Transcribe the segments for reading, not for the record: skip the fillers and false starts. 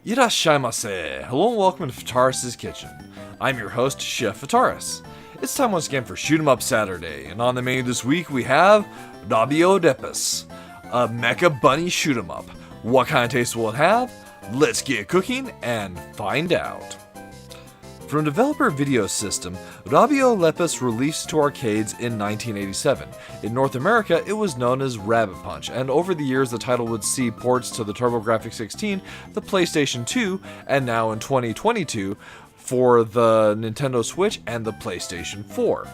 Irashaimase! Hello and welcome to Fataris' Kitchen. I'm your host, Chef Fataris. It's time once again for Shoot 'em Up Saturday, and on the menu this week we have Rabio Lepus, a mecha bunny shoot 'em up. What kind of taste will it have? Let's get cooking and find out. From developer Video System, Rabio Lepus released to arcades in 1987. In North America, it was known as Rabbit Punch, and over the years the title would see ports to the TurboGrafx-16, the PlayStation 2, and now in 2022 for the Nintendo Switch and the PlayStation 4.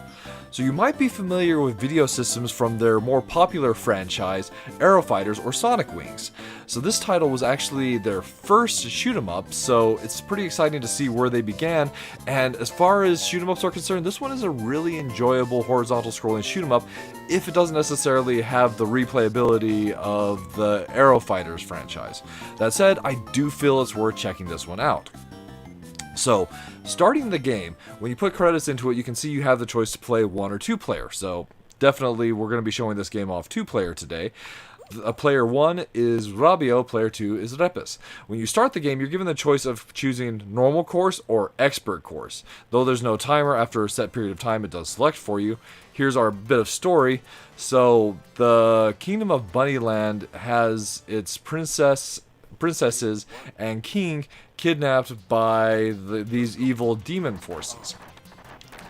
So you might be familiar with Video Systems from their more popular franchise, Aero Fighters or Sonic Wings. So this title was actually their first shoot 'em up, so it's pretty exciting to see where they began. And as far as shoot 'em ups are concerned, this one is a really enjoyable horizontal scrolling shoot 'em up if it doesn't necessarily have the replayability of the Aero Fighters franchise. That said, I do feel it's worth checking this one out. So, starting the game, when you put credits into it, you can see you have the choice to play 1 or 2 player. So, definitely we're going to be showing this game off 2 player today. Player 1 is Rabio, player 2 is Lepus. When you start the game, you're given the choice of choosing normal course or expert course. Though there's no timer, after a set period of time it does select for you. Here's our bit of story. So, the Kingdom of Bunnyland has its princesses and king kidnapped by these evil demon forces.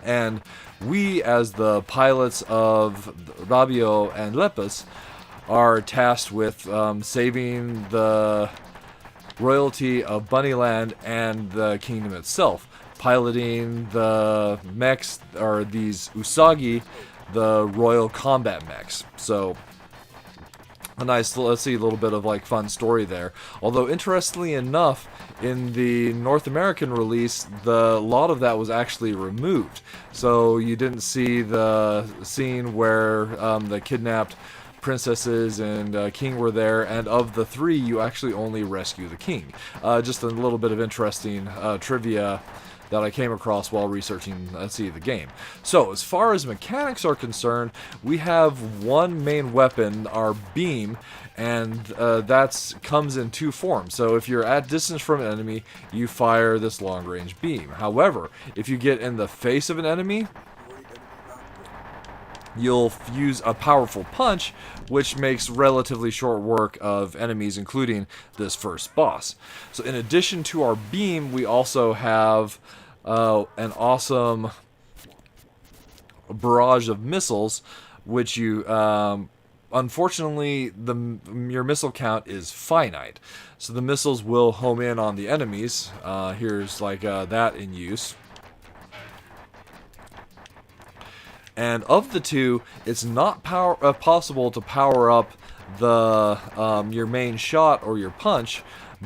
And we, as the pilots of Rabio and Lepus, are tasked with saving the royalty of Bunnyland and the kingdom itself. Piloting the mechs, or these Usagi, the royal combat mechs. So, a nice, let's see, a little bit of like fun story there. Although interestingly enough, in the North American release, a lot of that was actually removed. So you didn't see the scene where the kidnapped princesses and king were there, and of the 3, you actually only rescue the king. Just a little bit of interesting trivia that I came across while researching the game. So, as far as mechanics are concerned, we have one main weapon, our beam, and that comes in 2 forms. So, if you're at distance from an enemy, you fire this long-range beam. However, if you get in the face of an enemy, you'll use a powerful punch, which makes relatively short work of enemies, including this first boss. So in addition to our beam, we also have an awesome barrage of missiles, which you, unfortunately, your missile count is finite. So the missiles will home in on the enemies. Here's like that in use. And of the 2, it's not possible to power up the your main shot or your punch,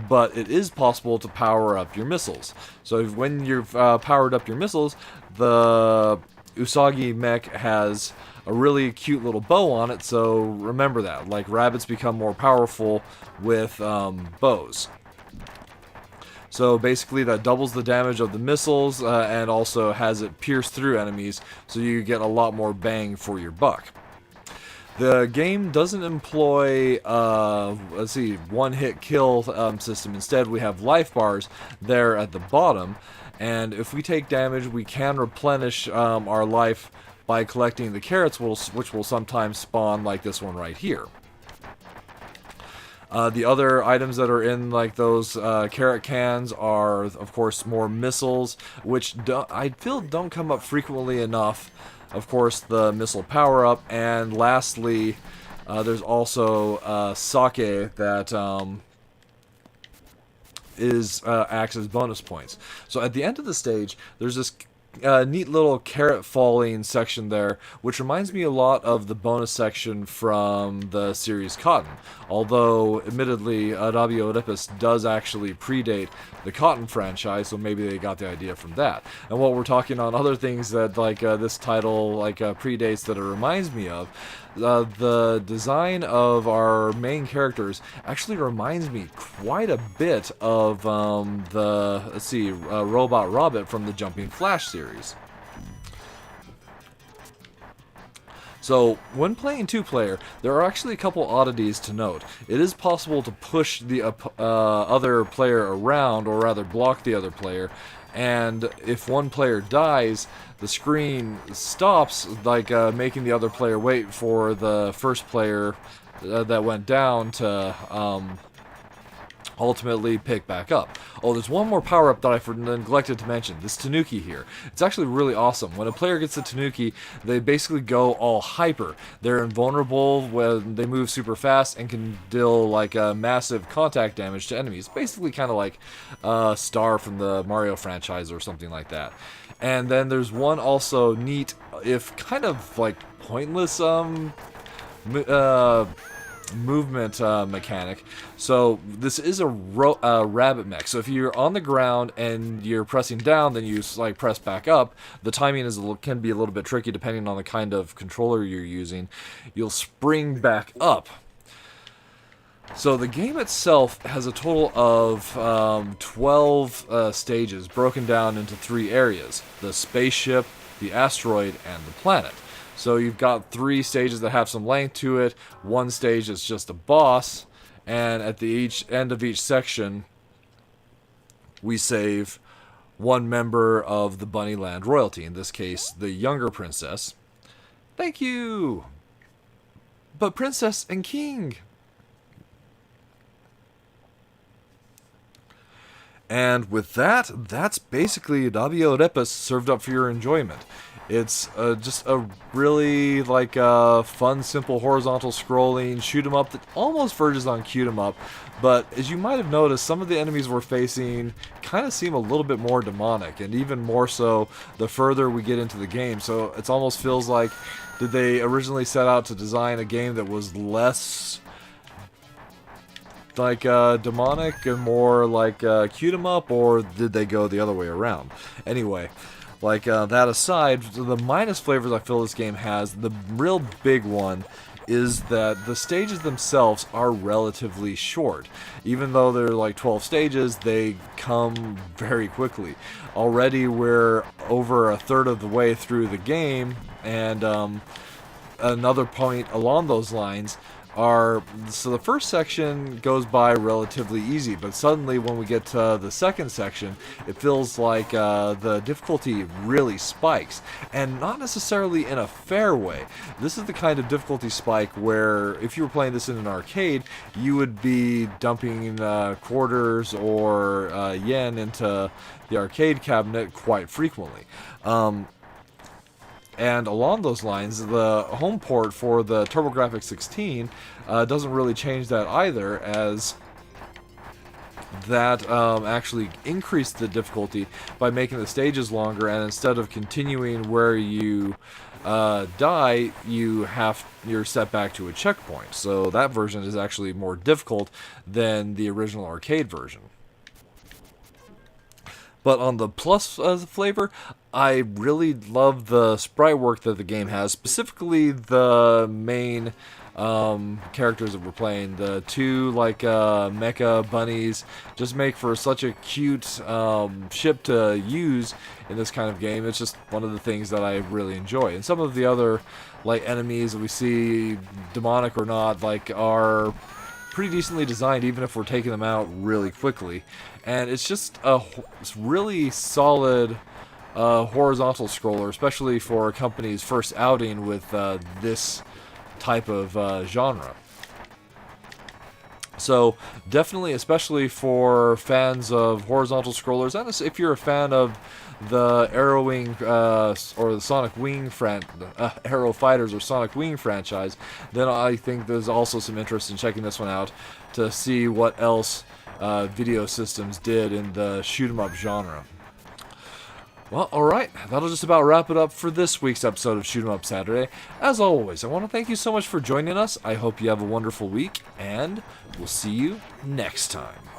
but it is possible to power up your missiles. So when you've powered up your missiles, the Usagi mech has a really cute little bow on it, so remember that. Like, rabbits become more powerful with bows. So basically that doubles the damage of the missiles and also has it pierce through enemies, so you get a lot more bang for your buck. The game doesn't employ, one-hit kill system. Instead, we have life bars there at the bottom, and if we take damage, we can replenish our life by collecting the carrots, which will sometimes spawn like this one right here. The other items that are in like those carrot cans are, of course, more missiles, which I feel don't come up frequently enough. Of course, the missile power-up, and lastly, there's also sake that acts as bonus points. So at the end of the stage, there's this neat little carrot falling section there, which reminds me a lot of the bonus section from the series Cotton. Although, admittedly, Rabio Lepus does actually predate the Cotton franchise, so maybe they got the idea from that. And while we're talking on other things that this title predates that it reminds me of, the design of our main characters actually reminds me quite a bit of Robot Robert from the Jumping Flash series. So, when playing two-player, there are actually a couple oddities to note. It is possible to push the other player around, or rather block the other player, and if one player dies, the screen stops, like making the other player wait for the first player that went down to ultimately pick back up. Oh, there's one more power-up that I neglected to mention. This Tanuki here. It's actually really awesome. When a player gets the Tanuki, they basically go all hyper. They're invulnerable when they move super fast and can deal like massive contact damage to enemies. Basically kind of like Star from the Mario franchise or something like that. And then there's one also neat, if kind of like pointless movement mechanic. So this is a rabbit mech. So if you're on the ground and you're pressing down, then you like press back up. The timing can be a little bit tricky depending on the kind of controller you're using. You'll spring back up. So the game itself has a total of 12 stages broken down into 3 areas: the spaceship, the asteroid, and the planet. So you've got 3 stages that have some length to it. One stage is just a boss, and at the end of each section, we save one member of the Bunnyland royalty. In this case, the younger princess. Thank you! But princess and king! And with that, that's basically Rabio Lepus served up for your enjoyment. It's just a really fun, simple horizontal scrolling shoot 'em up that almost verges on cute 'em up. But as you might have noticed, some of the enemies we're facing kind of seem a little bit more demonic, and even more so the further we get into the game. So it almost feels like, did they originally set out to design a game that was less demonic and more like cute 'em up, or did they go the other way around? Anyway. That aside, the minus flavors I feel this game has, the real big one is that the stages themselves are relatively short. Even though they're like 12 stages, they come very quickly. Already we're over a third of the way through the game, and another point along those lines so the first section goes by relatively easy, but suddenly when we get to the second section, it feels like the difficulty really spikes, and not necessarily in a fair way. This is the kind of difficulty spike where if you were playing this in an arcade, you would be dumping quarters or yen into the arcade cabinet quite frequently. And along those lines, the home port for the TurboGrafx 16 doesn't really change that either, as that actually increased the difficulty by making the stages longer, and instead of continuing where you die, you're set back to a checkpoint. So that version is actually more difficult than the original arcade version. But on the plus flavor, I really love the sprite work that the game has, specifically the main characters that we're playing. The 2 mecha bunnies just make for such a cute ship to use in this kind of game. It's just one of the things that I really enjoy. And some of the other enemies that we see, demonic or not, are pretty decently designed, even if we're taking them out really quickly. And it's just a really solid horizontal scroller, especially for a company's first outing with this type of genre. So definitely, especially for fans of horizontal scrollers, and if you're a fan of the Arrow Wing or the Sonic Wing Arrow Fighters or Sonic Wing franchise, then I think there's also some interest in checking this one out to see what else Video Systems did in the shoot 'em up genre. Well, alright, that'll just about wrap it up for this week's episode of Shoot 'em Up Saturday. As always, I want to thank you so much for joining us. I hope you have a wonderful week, and we'll see you next time.